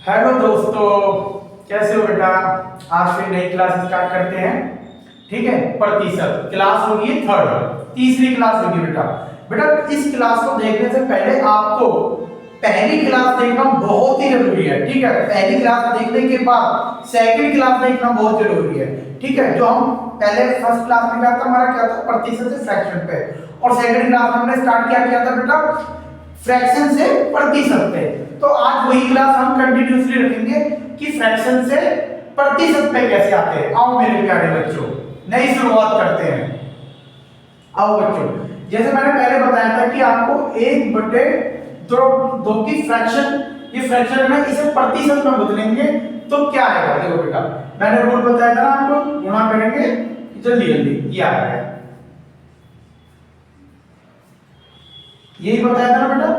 Hello दोस्तों, कैसे हो बेटा। आज फिर नई क्लास स्टार्ट करते हैं। ठीक है, प्रतिशत क्लास होगी थर्ड, तीसरी क्लास होगी बेटा। बेटा इस क्लास को देखने से पहले आपको पहली क्लास देखना बहुत ही जरूरी है। ठीक है, पहली क्लास देखने के बाद सेकंड क्लास देखना बहुत जरूरी है। ठीक है, जो हम पहले फर्स्ट क्लास में क्या था, हमारा क्या था, प्रतिशत से फ्रैक्शन पे, और सेकंड क्लास में हमने स्टार्ट किया था बेटा फ्रैक्शन से प्रतिशत पे। तो आज वही क्लास हम कंटिन्यूअसली रखेंगे कि फ्रैक्शन से प्रतिशत पे कैसे आते हैं। आओ मेरे प्यारे बच्चों, नई शुरुआत करते हैं। आओ बच्चों, जैसे मैंने पहले बताया था कि आपको 1/2 की फ्रैक्शन, ये फ्रैक्शन में इसे प्रतिशत में बदलेंगे तो क्या आएगा। देखो बेटा, मैंने रूल बताया था ना आपको, गुणा करेंगे जल्दी जल्दी, ये आ गया, यही बताया था ना बेटा।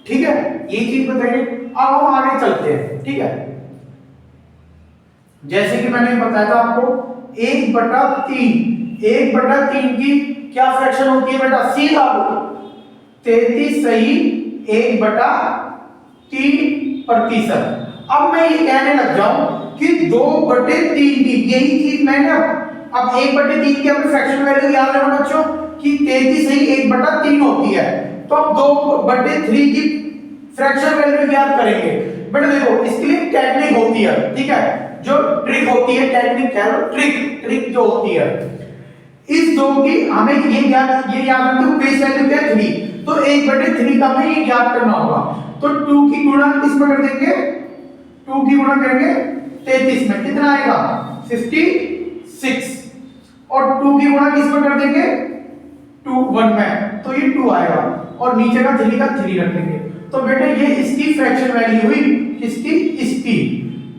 ठीक है, ये चीज बताइए। अब हम आगे चलते हैं। ठीक है, जैसे कि मैंने बताया था आपको 1/3 की क्या फ्रैक्शन होती है बेटा, सीधा 33 सही 1/3%। अब मैं ये कहने लग जाऊं कि 2/3 की यही चीज मैंने अब 1/3 की अपनी फ्रैक्शन वैल्यू याद रखना बच्चों कि 33 सही 1/3 होती है। तो अब 2/3 की फ्रैक्शन वैल्यू याद करेंगे। बट देखो इसके लिए टेक्निक होती है। ठीक है, जो ट्रिक होती है, टेक्निक कह लो, ट्रिक जो होती है, इस दो की हमें ये याद रखते हो बेस वैल्यू क्या है 3, तो 1/3 का हमें ये याद करना होगा। तो 2 की गुणा किसमें कर देंगे, 2 की गुणा करेंगे 33 में, कितना आएगा 56, और 2 की गुणा किसमें कर देंगे 1 में, तो ये 2 आएगा, और नीचे का 3 रख देंगे। तो बेटे ये इसकी फ्रैक्शन वैल्यू हुई, इसकी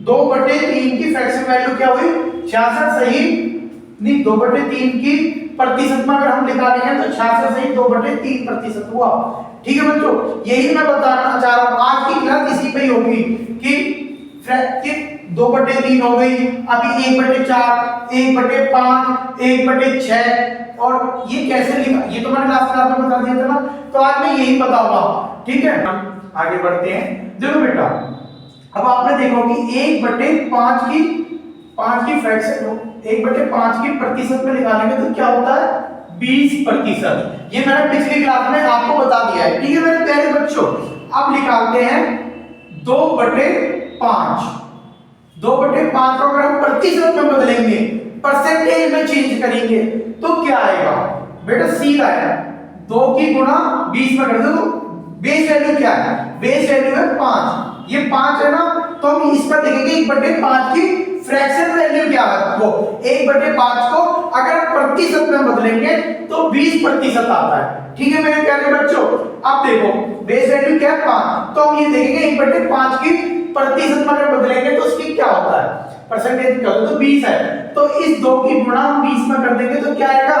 2/3 की फ्रैक्शन वैल्यू क्या हुई 66 सही नहीं 2/3 की प्रतिशत में अगर हम निकालेंगे तो 66 सही 2/3% हुआ। ठीक है बच्चों, यही मैं बताना चाह रहा हूं। आज की क्लास इसी पे ही होगी कि 2/3 हो गई, अभी 1/4, 1/5, 1/6, और ये कैसे लिखा, ये तो मैंने लास्ट क्लास में बता दिया था ना। तो आज मैं यही बताऊंगा। ठीक है, हम आगे बढ़ते हैं। देखो बेटा, अब आपने देखो कि 1/5 की फ्रैक्शन 1/5 की प्रतिशत में निकालेंगे तो क्या होता है 20%। ये मैंने पिछली क्लास में आपको बता दिया है। ठीक है मेरे प्यारे बच्चों, अब निकालते हैं 2/5। 2/5 को अगर हम प्रतिशत में बदलेंगे, परसेंटेज में चेंज करेंगे तो क्या आएगा बेटा, सीधा है 2 की गुणा 20 में कर दो। बेस वैल्यू क्या है, बेस वैल्यू है 5, ये 5 है ना, तो हम इस पर देखेंगे 1/5 की फ्रैक्शन वैल्यू क्या है, वो 1/5 को अगर प्रतिशत में बदलेंगे तो 20% आता है। ठीक है मेरे प्यारे बच्चों, अब देखो बेस वैल्यू क्या है 5, तो हम ये देखेंगे 1/5 की प्रतिशत में अगर बदलेंगे तो उसकी क्या होता है, परसेंटेज क्या होता है, तो 20 है, तो इस 2 की गुणा 20 में कर देंगे तो क्या आएगा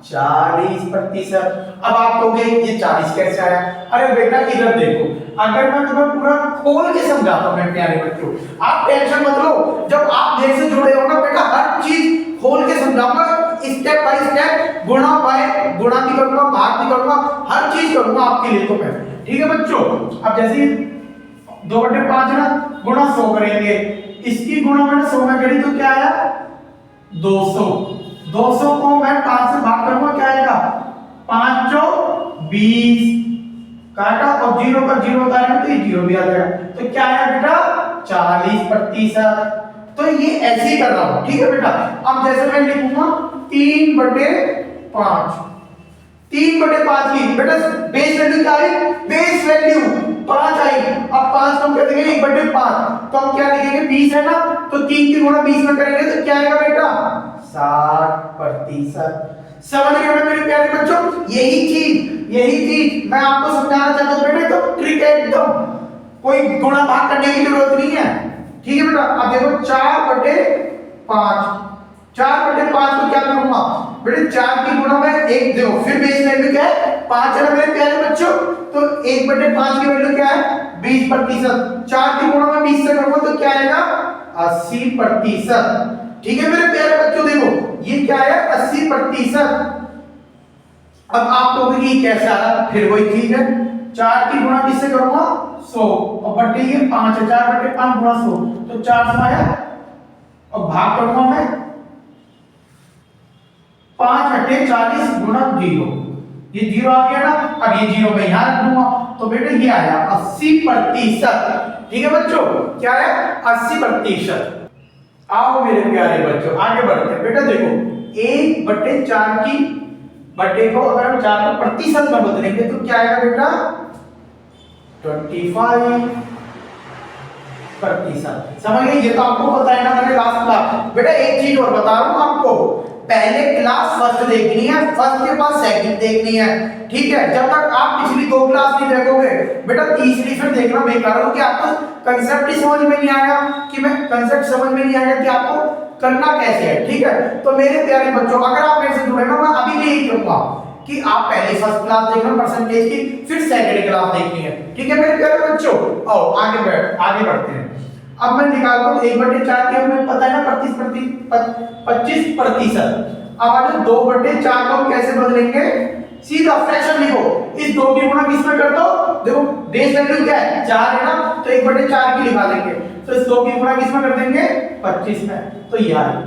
40%। अब आप कहोगे ये 40 कैसे आया। अरे बेटा इधर देखो, अगर मैं तुम्हें पूरा खोल के समझाता हूं मेरे प्यारे बच्चों, आप टेंशन मत लो। जब आप मेरे से जुड़े हो ना बेटा, हर चीज खोल के समझाऊंगा, स्टेप बाय स्टेप, गुणा भी करूंगा, भाग भी करूंगा, हर चीज करूंगा आपके लिए। तो मैं ठीक है बच्चों, अब जैसे 2/5 ना गुणा 100 करेंगे, इसकी गुणा मैंने 100 में करी तो क्या आया 200। 200 को मैं 5 से भाग करूंगा, क्या आएगा 5 चौ 20, काटा और 0 का 0 उतारेंगे तो ये 0 भी आ जाएगा, तो क्या आया बेटा 40%। तो ये ऐसे ही कर रहा हूं। ठीक है बेटा, अब जैसे मैं लिखूंगा 3/5, 3/5 की बेटा बेस वैल्यू क्या आई, बेस वैल्यू 5 आई। अब 5 को हम क्या देंगे 1/5, तो हम क्या लिखेंगे 20 है ना, तो 3 की गुणा 20 में करेंगे तो क्या आएगा बेटा 60%। समझ गए ना मेरे प्यारे बच्चों, यही चीज मैं आपको समझाना चाहता हूं बेटा। तो ट्रिक है एकदम, कोई गुणा भाग करने की जरूरत नहीं है। ठीक है बेटा, अब देखो 4/5, 4/5 को क्या करूंगा बेटे 4 की गुणा में 1 देखो, फिर बेस वैल्यू क्या है 5 है ना मेरे प्यारे बच्चों, तो 1/5 की वैल्यू क्या है 20%। 4 की गुणा में 20 से करूंगा तो क्या आएगा 80%। ठीक है मेरे प्यारे बच्चों, देखो ये क्या है 80%। अब आप कहोगे कि कैसे आ रहा, फिर वही चीज है, 4 की गुणा किससे करूंगा 100 और बटे ये 5 है, 4/5 गुणा 100 तो 4 आया और भाग करूंगा मैं 5/40 गुणा 0, ये 0 आ गया ना। अब ये 0 मैं यहां रख दूंगा तो बेटा ये आया 80%। ठीक है बच्चों, क्या है 80%। आओ मेरे प्यारे बच्चों आगे बढ़ते हैं। बेटा देखो 1/4 की बटे को अगर हम 4 को प्रतिशत में बदलेंगे तो क्या आएगा बेटा 25%। समझ गए, ये तो आपको पता है ना, मैंने लास्ट क्लास। बेटा एक चीज और बता रहा हूं आपको, पहले क्लास फर्स्ट देखनी है, फर्स्ट के बाद सेकंड देखनी है। ठीक है, जब तक आप पिछली 2 क्लास नहीं देखोगे बेटा तीसरी फिर देखना बेकार हो कि आपको कंसेप्ट ही समझ में नहीं आया, कि मैं कंसेप्ट समझ में नहीं आया कि आपको करना कैसे है। ठीक है, तो मेरे प्यारे बच्चों अगर आप मेरे से जुड़े ना, मैं अभी भी यही कहूंगा कि आप पहले फर्स्ट क्लास देखना परसेंटेज की, फिर सेकंड क्लास देखनी है। ठीक है मेरे प्यारे बच्चों, आओ आगे बढ़ते हैं। अब मैं निकालता हूं 1/4 के, हमें पता है ना 25%। अब आज 2/4 को कैसे बदलेंगे, सीधा फ्रैक्शन लिखो, इस 2 की गुणा किसमें कर दो, देखो बेस वैल्यू क्या है 4 है ना, तो 1/4 की लिखा देंगे, तो इस 2 की गुणा किसमें कर देंगे 25 में, तो ये आ गया।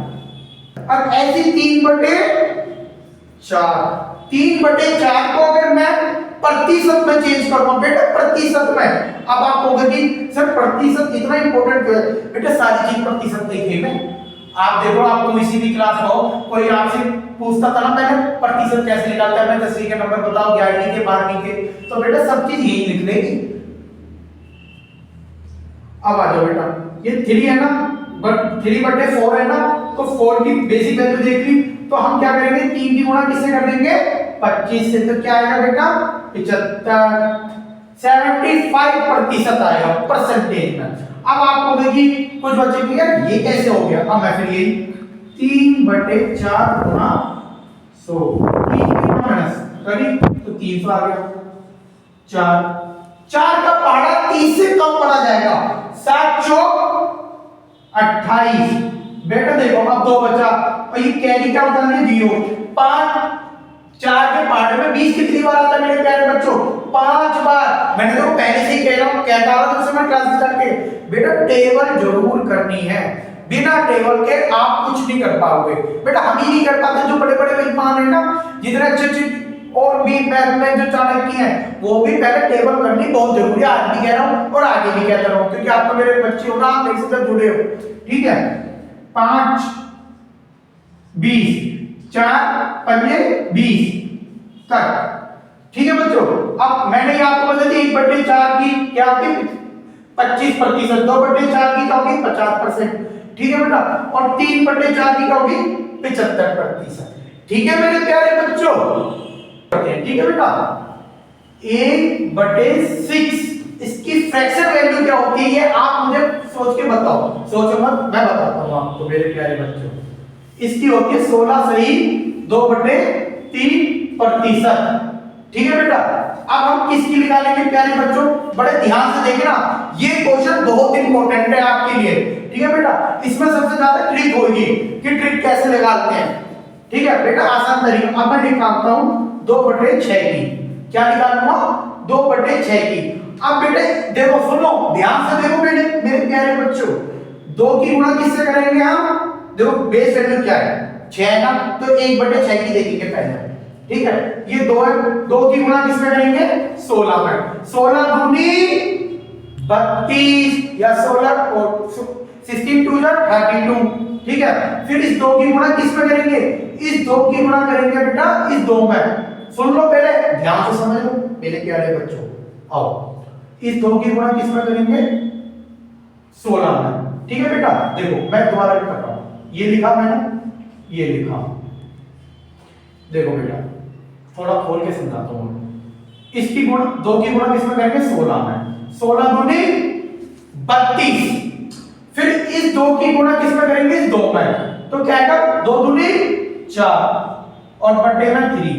अब ऐसी 3/4 को अगर मैं प्रतिशत में चेंज करूंगा बेटा, प्रतिशत में, अब आप कहोगे कि सर प्रतिशत इतना इंपॉर्टेंट क्यों है, बेटा सारी चीज प्रतिशत देखिए में। आप देखो, आपको किसी भी क्लास में हो कोई आपसे पूछता था ना पहले प्रतिशत कैसे निकालता है, मैं 10वीं के नंबर बताओ, 11वीं के, 12वीं के, तो बेटा सब चीज यही लिख लेगी। अब आ जाओ बेटा, ये 3 है ना, बट 3/4 है ना, तो 4 की बेसिक वैल्यू देख ली, तो हम क्या करेंगे 3 की गुणा किससे कर देंगे 25 से, तो क्या आएगा बेटा 75, 75% आएगा परसेंटेज में। अब आपको देखिए कुछ बच्चे की यार ये कैसे हो गया, अब मैं फिर ये 3/4 गुणा 100, 3 माइनस करी तो 300 आ गया, 4 का पहाड़ा 30 से कम पड़ा जाएगा, 7 चौक 28। बेटा देखो अब 2 बचा और ये कैरी क्या होता है 0, 5 4 के पहाड़े में 20 कितनी बार आता है मेरे प्यारे बच्चों 5 बार। मैंने तो पहले से ही कह रहा हूं, कहता रहा था मैं क्लास स्टार्ट के, बेटा टेबल जरूर करनी है, बिना टेबल के आप कुछ नहीं कर पाओगे। बेटा हम ही नहीं कर पाते, जो बड़े बड़े विद्वान है ना, जितने अच्छे और भी में जो चाणक्य हैं, वो भी पहले टेबल करनी बहुत जरूरी है। आज भी कह रहा हूं और आगे भी कहता रहूं, क्योंकि आप तो मेरे बच्चे हो ना, आप मेरे से जुड़े हो। ठीक है, 5 20 4 पंजे 20 तक। ठीक है बच्चों, अब मैंने आपको बता दी 1/4 की क्या होती 25%, 2/4 की क्या होगी 50%। ठीक है बेटा, और 3/4 की क्या होगी 75%। ठीक है मेरे प्यारे बच्चों, ठीक है बेटा 1/6 इसकी फ्रैक्शन वैल्यू क्या होती है, ये आप मुझे सोच के बताओ, सोचो मत, मैं बताता हूं आपको मेरे प्यारे बच्चों। इसकी होती है 16 सही 2/3%। ठीक है बेटा, अब हम किसकी निकालेंगे प्यारे बच्चों, बड़े ध्यान से देखना, ये क्वेश्चन बहुत इंपॉर्टेंट है आपके लिए। ठीक है बेटा, इसमें सबसे ज्यादा ट्रिक होगी कि ट्रिक कैसे लगाते हैं। ठीक है बेटा, आसान तरीका, अब मैं निकालता हूं 2/6 की, क्या निकालूंगा 2/6 की। अब बेटे देखो, सुनो ध्यान से देखो बेटे मेरे प्यारे बच्चों, 2 की गुणा किससे करेंगे हम, देखो बेस वैल्यू क्या है 6 है ना, तो 1/6 की देखेंगे पहले। ठीक है, ये 2 है, 2 की गुणा किसमें करेंगे 16 में, 16 दूनी 32 या 16 और 16 2 जा 32। ठीक है, फिर इस 2 की गुणा किसमें करेंगे, इस 2 की गुणा करेंगे बेटा इस 2 में। सुन लो पहले, ध्यान से समझ लो मेरे प्यारे बच्चों, आओ इस 2 की गुणा किसमें करेंगे 16 में। ठीक है बेटा, देखो मैं दोबारा कर रहा हूं, ये लिखा मैंने, ये लिखा, देखो बेटा थोड़ा खोल के समझाता हूं। इसकी गुणा 2 की गुणा किसमें करेंगे 16 में, 16 दूनी 32, फिर इस 2 की गुणा किसमें करेंगे इस 2 में, तो क्या आएगा 2 दूनी 4 और बट्टे में 3।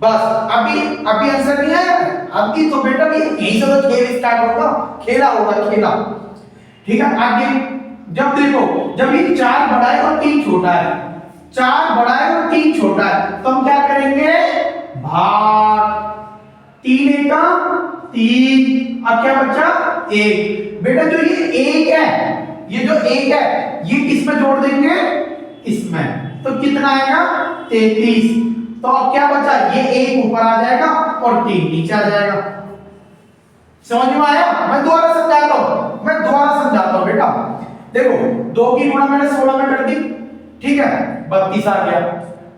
बस अभी आंसर नहीं आया, अभी तो बेटा यही से तो खेल स्टार्ट होगा, खेला होगा खेला। ठीक है, आगे जब देखो, जब ये 4 बड़ा है और 3 छोटा है, 4 बड़ा है और 3 छोटा है, तो हम क्या करेंगे भाग 3 का 3। अब क्या बचा 1। बेटा जो ये 1 है, ये जो 1 है ये किस में जोड़ देंगे, इसमें, तो कितना आएगा 33। तो अब क्या बचा, ये 1 ऊपर आ जाएगा और 3 नीचे आ जाएगा। समझ में आया? मैं दोबारा समझाता हूं बेटा। देखो 2 की गुणा मैंने 16 में कर दी, ठीक है, 32 आ गया।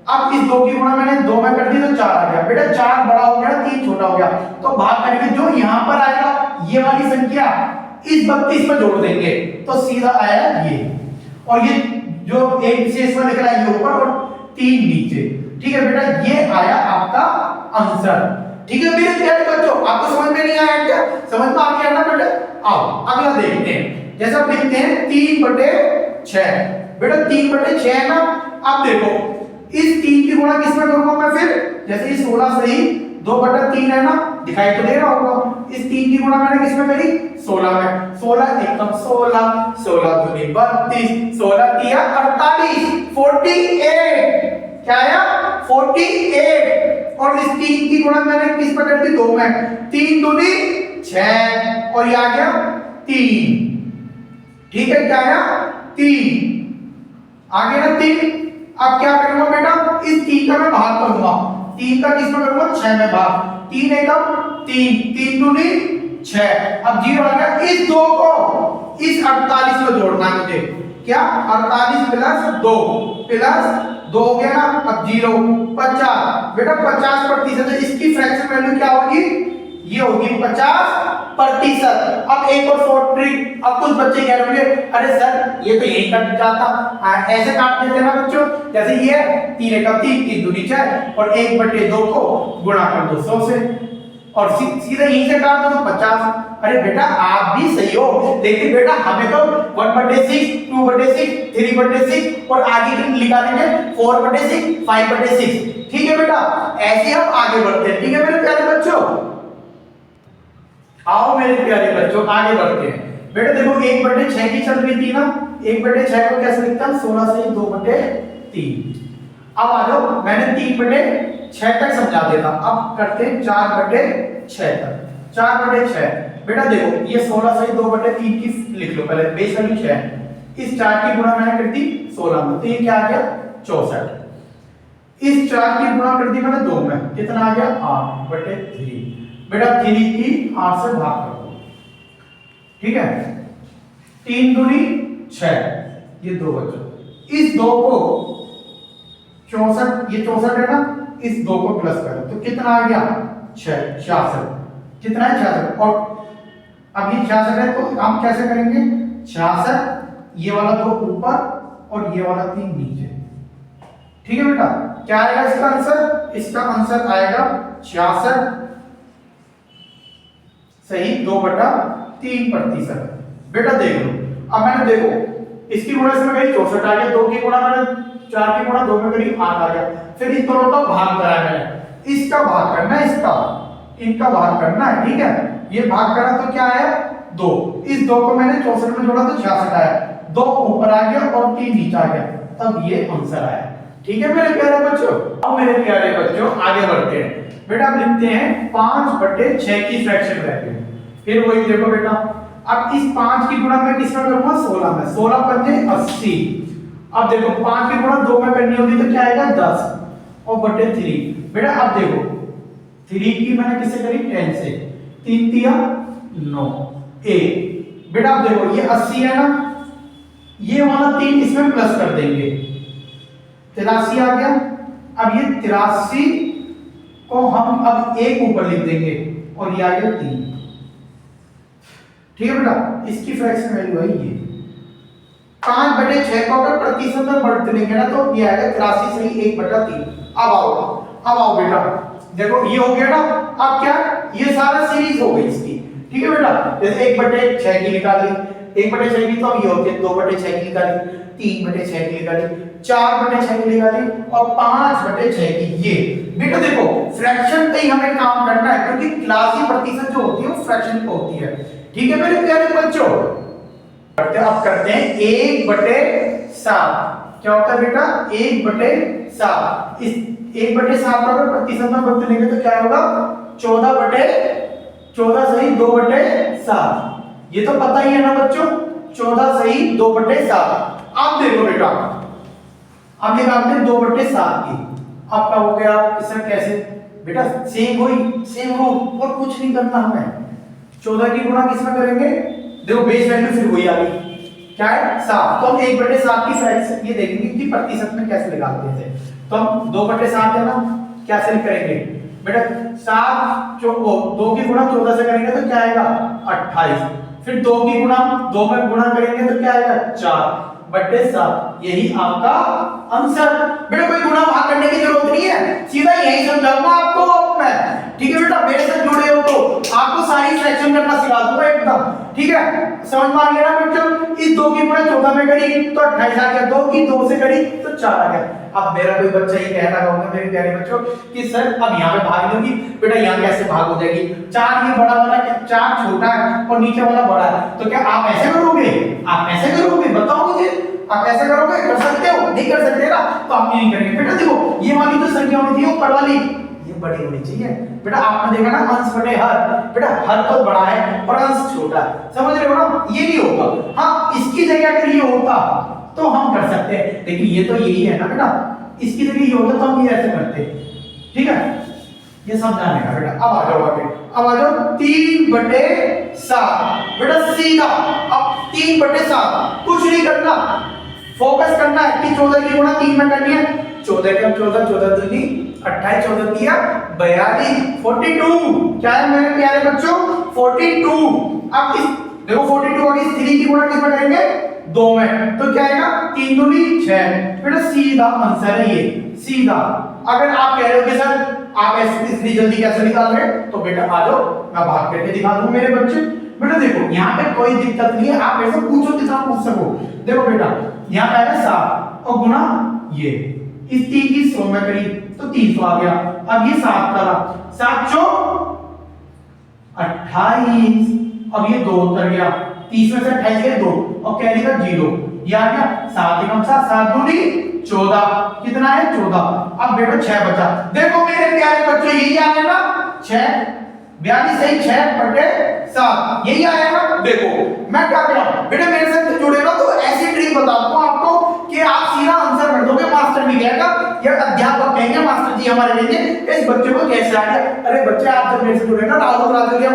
अब इस 2 की गुणा मैंने 2 में कर दी तो 4 आ गया। बेटा 4 बड़ा हो गया, 3 छोटा हो गया, तो भाग करके जो यहां पर आएगा ये वाली संख्या इस 32 में जोड़ देंगे तो सीधा आया ये, और ये जो एक शेष में लिख रहा है ये ऊपर और 3 नीचे। ठीक है बेटा, ये आया आपका आंसर। ठीक है मेरे प्यारे बच्चों, आपको समझ में नहीं आया क्या? समझ में आ गया ना बेटा? आओ अगला देखते हैं। जैसे आप लिखते हैं 3/6। बेटा 3/6 है ना। अब देखो इस 3 की गुणा किसमें करूंगा मैं फिर? जैसे ये 16 से ही 2/3 है ना, दिखाई तो दे रहा होगा। इस 3 की गुणा मैंने किसमें करी? 16 में। 16 एकम 16, 16 दूनी 32, 16 तिया 48, 48। क्या आया? 48। और इस 3 की गुणा मैंने किस पर कर दी? 2 में। 3 दूनी 6 और ये आ गया 3। ठीक है, क्या आया? 3 आ गया ना 3। अब क्या करूंगा बेटा? इस 3 का मैं भाग करूंगा। 3 का किसमें करूंगा? 6 में भाग। 3 एकम 3, 3 दूनी 6। अब 0 आ गया। इस 2 को इस 48 में जोड़ना है मुझे। क्या? 48 प्लस 2 हो गया ना। अब 0 50। बेटा 50% है, इसकी फ्रैक्शन वैल्यू क्या होगी? ये होगी 50%। अब एक और शॉर्ट ट्रिक। अब कुछ बच्चे कह रहे होंगे अरे सर ये तो यही कट जाता, ऐसे काट देते ना बच्चों। जैसे ये 3 एकम 3, 3 दूनी 4 और 1/2 को गुणा कर दो 100 से और सीधे यहीं से काट दो तो 50। अरे बेटा आप भी सही हो, लेकिन बेटा हमें तो 1/6, 2/6, 3/6 और आगे लिखा देंगे 4/6, 5/6। ठीक है बेटा, ऐसे हम आगे बढ़ते हैं। ठीक है मेरे प्यारे बच्चों, आओ मेरे प्यारे बच्चों आगे बढ़ते हैं। बेटा देखो 1/6 की चल रही थी ना, 1/6 को कैसे लिखता हूं? 16 से 2/3। अब आ जाओ, मैंने 3/6 तक समझा देता। अब करते हैं 4/6 तक। 4/6 बेटा देखो ये 16 से 2/3 की लिख लो पहले, बेस वैल्यू 6 है। इस 4 की गुणा मैंने कर दी 16 में, तो ये क्या आ गया? 64। इस 4 की गुणा कर दी मैंने 2 में, कितना आ गया? 8/3। बेटा 3 की 8 से भाग कर दो। ठीक है, 3 दूनी 6, ये 2 बचा। इस 2 को 64, ये 64 है ना, इस 2 को प्लस करो तो कितना आ गया? 66। कितना है? 66। और अब ये 66 है तो हम कैसे करेंगे? 66 ये वाला 2 ऊपर और ये वाला 3 नीचे। ठीक है बेटा, क्या आएगा इसका आंसर? इसका आंसर आएगा 66 सही 2/3%। बेटा देख लो, अब मैंने देखो इसकी गुणा इसमें करी 64 आ गया, 2 की गुणा मैंने 4 की गुणा 2 में करी 8 आ गया। फिर इन दोनों का भाग करा मैंने, इसका भाग करना है, इसका इनका भाग करना है। ठीक है, ये भाग करा तो क्या आया? 2। इस 2 को मैंने 64 में जोड़ा तो 66 आया। 2 ऊपर आ गया और 3 नीचे आ गया, तब ये आंसर आया। ठीक है मेरे प्यारे बच्चों, अब मेरे प्यारे बच्चों आगे बढ़ते हैं। बेटा आप लिखते हैं 5/6 की फ्रैक्शन वैल्यू। फिर वही देखो बेटा, अब इस 5 की गुणा मैं किसमें करूंगा? 16 में। 16 पंजे 80। अब देखो 5 की गुणा 2 में करनी होगी तो क्या आएगा? 10 और बटे 3। बेटा अब देखो 3 की मैंने किससे करी? 10 से। 3 तिया 9 1। बेटा अब देखो ये 80 है ना, ये वाला 3 इसमें प्लस कर देंगे, 83 आ गया। अब ये 83 को हम अब 1 ऊपर लिख देंगे और ये आ गया 3। ठीक है बेटा, इसकी फ्रैक्शन वैल्यू है ये 5/6 को अगर प्रतिशत में बढ़ लेंगे ना तो ये आएगा 83 सही 1/3। अब आओ बेटा, देखो ये हो गया ना। अब क्या? ये सारा सीरीज हो गई इसकी। ठीक है बेटा, जैसे 1/6 की निकाली, 1/6 की तो अब ये होती है 2/6 की निकाली, 3/6 की निकाली, 4/6 की निकाली और 5/6 की ये। बेटा देखो फ्रैक्शन पे ही हमें काम करना है, क्योंकि क्लासी प्रतिशत जो होती है वो फ्रैक्शन पे होती है। ठीक है मेरे प्यारे बच्चों, अब करते हैं 1/7। क्या होता है बेटा? 1/7। इस 1/7 का अगर प्रतिशत में बदलेंगे तो क्या होगा? 14/14 14 सही 2/7, ये तो पता ही है ना बच्चों, 14 सही 2/7। आप देखो बेटा, अब ये काम थे 2/7 की, आपका हो गया इसमें कैसे बेटा, सेम वही सेम रूल और कुछ नहीं करना हमें। 14 की गुणा किसमें करेंगे, देखो बेस वैल्यू फिर वही आ गई, क्या है 7, तो हम 1/7 की फ्रैक्शन ये देखेंगे कि प्रतिशत में कैसे निकालते थे। तो हम 2/7 है ना, कैसे करेंगे बेटा, 7 जो 2 की गुणा 14 से करेंगे तो क्या आएगा 28, फिर 2 की गुणा 2 में गुणा करेंगे तो क्या आएगा 4/7, यही आपका आंसर। बेटा कोई गुणा भाग करने की जरूरत नहीं है, सीधा यही समझाऊंगा आपको मैं, ठीक है बेटा, मेरे साथ जुड़े हो तो आपको सारी फ्रैक्शन करना सिखा दूंगा एकदम, ठीक है, समझ में आ गया ना बच्चों। इस 2 की गुणा 14 में करी तो 28 आ गया, 2 की 2 से करी तो 4 आ गया। अब मेरा कोई बच्चा ये कहना होगा मेरे प्यारे बच्चों कि सर अब यहाँ पे भाग दोगी, बेटा यहाँ कैसे भाग हो जाएगी, 4 ये बड़ा वाला 4 छोटा है और नीचे वाला बड़ा है, तो क्या आप ऐसे करोगे, आप ऐसे करोगे, बताओ मुझे, आप ऐसे करोगे, कर सकते हो, नहीं कर सकते ना, तो आप नहीं करेंगे। बेटा देखो ये वाली जो संख्या होनी थी ऊपर वाली ये बड़ी होनी चाहिए बेटा, आपने देखा ना अंश बटे हर, बेटा हर तो बड़ा है और अंश छोटा है, समझ रहे हो ना, ये नहीं होगा। हाँ इसकी जगह अगर ये होता तो हम कर सकते हैं, लेकिन ये तो यही है ना बेटा, इसकी जगह ये होता तो हम ये ऐसे करते, ठीक है, ये समझाने का बेटा। अब आ जाओ आगे, अब आ जाओ 3/7 बेटा सीधा, अब 3/7 कुछ नहीं करना, फोकस करना है कि 14 की गुणा 3 में करनी है, 14 का 14, 14 दूनी 28, 14 दिया 42, 42 क्या है मेरे प्यारे बच्चों 42। अब इस देखो 42 और इस 3 की गुणा किसमें करेंगे 2 में, तो क्या आएगा 3 दूनी 6, बेटा सीधा आंसर है ये, सीधा। अगर आप कह रहे हो कि सर आप ऐसे इतनी जल्दी कैसे निकाल रहे हैं, तो बेटा आ जाओ मैं भाग करके दिखा दूं मेरे बच्चे। बेटा देखो यहाँ पे कोई दिक्कत नहीं है, आप ऐसे पूछो जितना पूछ सको। देखो बेटा यहाँ पे आएगा 7 और गुणा ये इस 3 की 100 में करी तो 300 आ गया। अब ये 7 करा, 7 चौक 28, अब ये 2 उतर गया, 30 में से 28 गए 2 और कैरी का 0, ये आ गया 7 एकम 7, 7 दूनी 14, कितना है 14। अब बेटा 6 बचा, देखो मेरे प्यारे बच्चों यही आया ना 6, 42 सही 6/7 यही आया ना। देखो मैं क्या कह रहा हूं बेटा, मेरे साथ जुड़े रहो तो ऐसी ट्रिक बता दूंगा आपको कि आप सीधा आंसर कर दोगे, मास्टर भी कहेगा या अध्यापक कहेंगे मास्टर जी हमारे कहेंगे इस बच्चे को कैसे आ गया। अरे बच्चे आप जब मेरे से जुड़े ना राहुल राजौरिया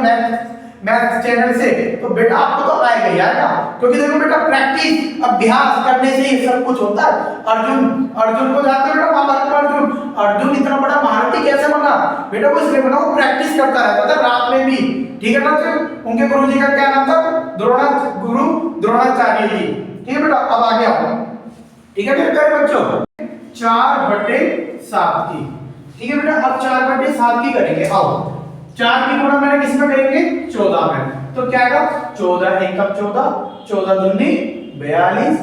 मैथ चैनल से, तो बेटा आपको तो आएगा ही आएगा, क्योंकि देखो बेटा प्रैक्टिस अभ्यास करने से ये सब कुछ होता है। अर्जुन को जानते हो बेटा, महाभारत में अर्जुन इतना बड़ा महारथी कैसे बना बेटा, वो इसलिए बना वो प्रैक्टिस करता रहता था रात में भी, ठीक है ना। उनके गुरु जी का क्या नाम था, द्रोणाचार्य जी, ठीक है बेटा। अब आगे आओ, ठीक है मेरे प्यारे बच्चों 4/7 की, ठीक है बेटा। अब 4/7 की करेंगे, आओ 4 की गुणा मैंने किस में करेंगे 14 में, तो क्या आएगा 14 एक कप 14, 14 दूनी 42,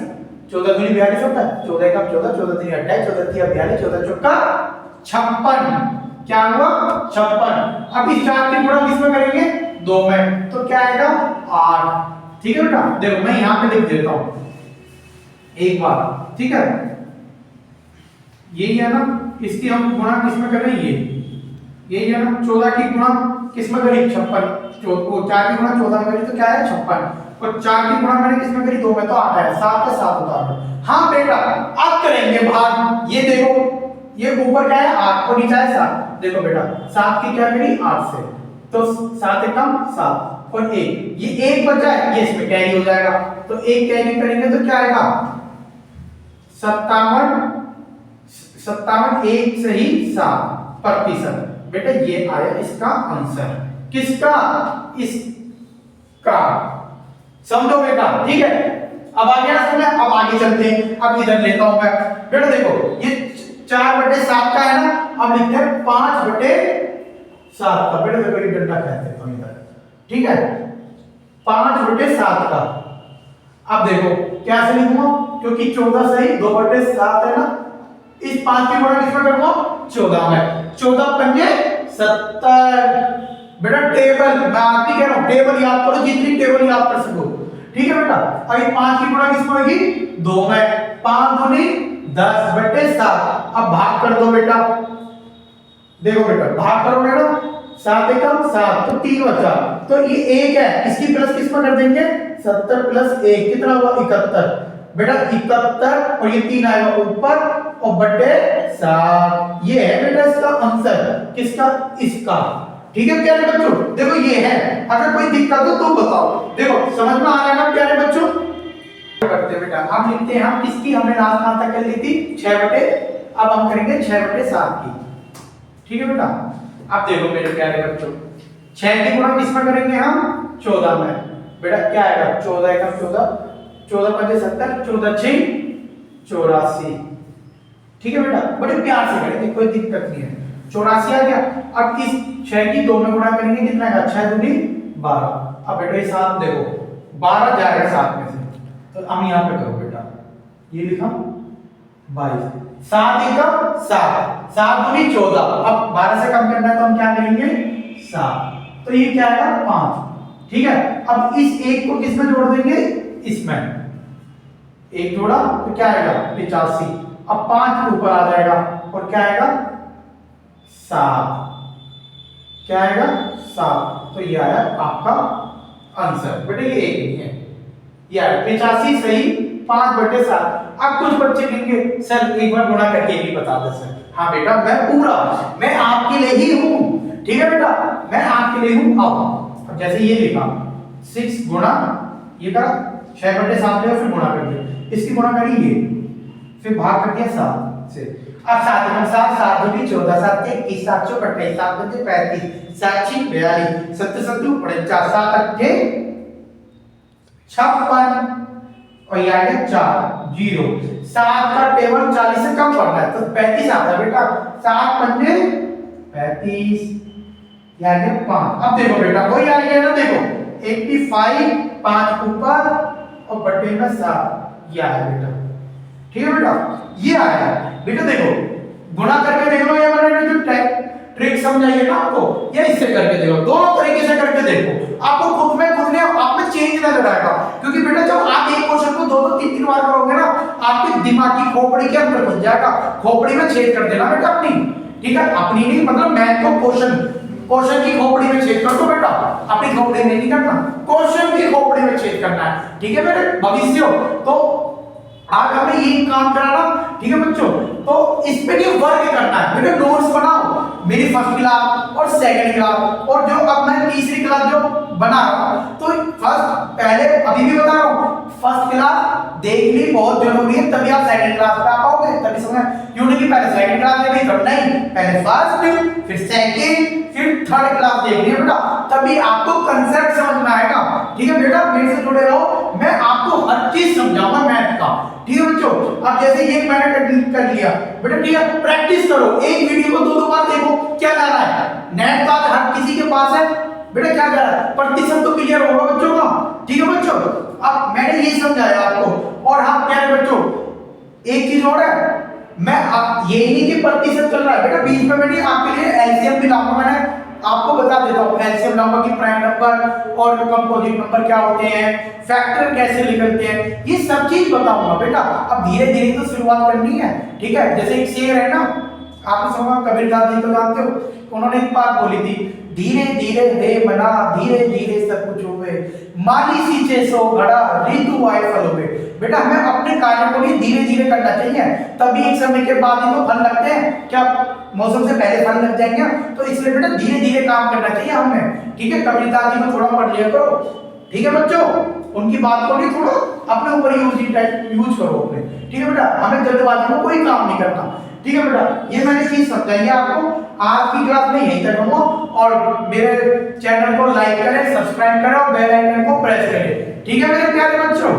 14 दूनी 42 होता है, 14 एक कप 14, 14 दूनी 28, 14 तिया 42, 14 चौका 56, क्या हुआ 56। अब इस 4 की गुणा किस में करेंगे 2 में, तो क्या आएगा 8, ठीक है बेटा। देखो मैं यहां पे लिख देता हूं एक बार, ठीक है, यही है ना, इसकी हम गुणा किस में कर रहे हैं यही है ना, 14 की गुणा किस में करी 56, 4 की गुणा 14 में करी तो क्या है 56, और 4 की गुणा मैंने किस में करी 2 में तो 8 है, 7 का 7 उतार दो। हाँ बेटा अब करेंगे भाग, ये देखो ये ऊपर क्या है 8 और नीचे है 7, देखो बेटा 7 की क्या करी 8 से, तो 7 एकम 7 और 1, ये 1 बचा है, ये इसमें कैरी हो जाएगा, तो 1 कैरी करेंगे तो क्या आएगा 57 1 सही 7%। बेटा ये आया इसका आंसर, किसका इसका, समझो बेटा, ठीक है। अब आ गया समझ, अब आगे चलते हैं, अब इधर लेता हूं मैं बेटा, देखो ये 4/7 का है ना, अब लिखते हैं 5/7 का, बेटा देखो ये डंडा कहते हैं इधर, ठीक है 5/7 का। अब देखो कैसे लिखूंगा, क्योंकि 14 सही 2/7 है ना, इस 5 की गुणा किसमें करूंगा 14 में, 14 पंजे 70। बेटा टेबल मैं आपकी कह रहा हूं, टेबल याद करो जितनी टेबल याद कर सको, ठीक है बेटा। अब 5 की गुणा किसमें होगी 2 में, 5 दूनी 10/7। अब भाग कर दो बेटा, देखो बेटा भाग करोगे ना 7 एकम 7 तो 3 बचा, तो ये 1 है, इसकी प्लस किस में कर देंगे 70 प्लस 1 कितना हुआ 71 बेटा 71 और ये 3 आएगा ऊपर और बटे 7, ये है बेटा इसका आंसर, किसका इसका। ठीक है प्यारे बच्चों, देखो ये है, अगर कोई दिक्कत हो तो बताओ। देखो समझ में आ रहा है ना प्यारे बच्चों, करते हैं बेटा, हम लिखते हैं हम किसकी, हमने लास्ट कहां तक कर ली थी 6 बटे, अब हम करेंगे 6 बटे 7 की। ठीक है बेटा, अब देखो मेरे प्यारे बच्चों 6 की गुणा किस में करेंगे हम 14 में, बेटा क्या आएगा 14 एकम 14, 14 पंजे 70, 14 6 84। ठीक है बेटा, बड़े प्यार से करेंगे, कोई दिक्कत नहीं है, 84 आ गया। अब इस 6 की 2 में गुणा करेंगे, कितना आएगा 6 दूनी 12। अब बेटा ये 7 देखो 12 जाएगा 7 में से, तो हम यहां पे करो बेटा, ये लिखा 22, 7 एकम 7, 7 दूनी 14, अब 12 से कम करना है तो हम क्या करेंगे 7, तो ये क्या आएगा 5। ठीक है, अब इस 1 को किस में जोड़ देंगे इसमें, 1 जोड़ा तो क्या आएगा 85, अब 5 ऊपर आ जाएगा और क्या आएगा 7, क्या आएगा 7, तो ये आया आपका आंसर। बेटा ये 1 नहीं है, ये आया 85 सही 5 बटे 7। अब कुछ बच्चे कहेंगे सर एक बार गुणा करके भी बता दे सर। हाँ बेटा मैं पूरा, मैं आपके लिए ही हूं। ठीक है बेटा, मैं आपके लिए हूं। अब जैसे ये लिखा 6 गुणा ये का 6 बटे 7 लिया, फिर गुणा कर दिया, इसकी गुणा करेंगे फिर भाग कर दिया 7 से। अब 7 में 7 7 दूनी 14, 7 21, 7 चौक 28, 7 पंजे 35, 7 6 42, 7 7 49, 7 8 56 और ये आएगा 4 0। 7 का टेबल 40 से कम पड़ना है तो 35 आता है बेटा, 7 पंजे 35, ये आ गया 5। अब देखो बेटा वही आ गया ना, देखो 85 5 ऊपर और बटे में 7, ये आया बेटा। ठीक है बेटा, ये आया बेटा, देखो गुणा करके देख लो, ये मैंने जो ट्रिक समझाई है ना आपको, या इससे करके देखो, दोनों तरीके से करके देखो, आपको खुद में आप में चेंज नजर आएगा। क्योंकि बेटा जब आप एक क्वेश्चन को 2 3 बार करोगे ना, आपके दिमाग की खोपड़ी के अंदर बन जाएगा, खोपड़ी में छेद कर देना बेटा अपनी। ठीक है, अपनी नहीं मतलब मैथ को क्वेश्चन की खोपड़ी में छेद कर दो बेटा, अपनी खोपड़ी में नहीं करना, क्वेश्चन की खोपड़ी में छेद करना है। ठीक है मेरे भविष्य, तो आज हमें यही काम कराना। ठीक है बच्चों, तो इस पे नहीं वर्क करना है बेटा, नोट्स बनाओ मेरी फर्स्ट क्लास और सेकंड क्लास और जो अब मैं तीसरी क्लास जो बना रहा हूं, तो फर्स्ट पहले अभी भी बता रहा हूं फर्स्ट क्लास देखनी बहुत जरूरी है, तभी आप सेकंड क्लास पे आ पाओगे। तभी समझ क्यों नहीं कि पहले सेकंड क्लास देखनी तो नहीं, पहले फर्स्ट फिर सेकंड फिर थर्ड क्लास देखनी है बेटा, तभी आपको कांसेप्ट समझ में आएगा। ठीक है बेटा, मेरे से जुड़े रहो, मैं आपको हर चीज समझाऊंगा मैथ का। ठीक है बच्चों, अब जैसे ये मैंने कर लिया बेटा, ठीक है प्रैक्टिस करो, एक वीडियो को 2 बार देखो। क्या जा रहा है, नेट का हर किसी के पास है बेटा, क्या जा रहा है प्रतिशत तो क्लियर होगा बच्चों का। ठीक है बच्चों, अब मैंने ये समझाया आपको, और हम क्या है बच्चों एक चीज और है, मैं अब ये नहीं कि प्रतिशत चल रहा है बेटा, बीच में मैंने आपके लिए एलसीएम भी लाऊंगा, मैंने आपको बता देता हूं एलसीएम लाऊंगा कि प्राइम नंबर और कंपोजिट नंबर क्या होते हैं, फैक्टर कैसे निकलते हैं, ये सब चीज बताऊंगा बेटा। अब धीरे धीरे तो शुरुआत करनी है। ठीक है, जैसे एक शेर है ना, आपने सुना कबीर दास जी को जानते हो, उन्होंने एक बात बोली थी, धीरे धीरे रे मना धीरे धीरे सब कुछ होवे, माली सींचे सो घड़ा ऋतु आए फल होवे। बेटा हमें अपने कार्य को भी धीरे धीरे करना चाहिए, तभी एक समय के बाद ही तो फल लगते हैं। क्या मौसम से पहले फल लग जाएंगे? तो इसलिए बेटा धीरे धीरे काम करना चाहिए हमें। ठीक है, कबीर दास जी को थोड़ा पढ़ लिया करो। ठीक है बच्चों, उनकी बात को भी थोड़ा अपने ऊपर यूज करो अपने। ठीक है बेटा, हमें जल्दबाजी में कोई काम नहीं करना। ठीक है बेटा, ये मैंने चीज समझाई है आपको। आज की क्लास में यहीं तक रहूंगा, और मेरे चैनल को लाइक करें, सब्सक्राइब करें और बेल आइकन को प्रेस करें। ठीक है मेरे प्यारे बच्चों।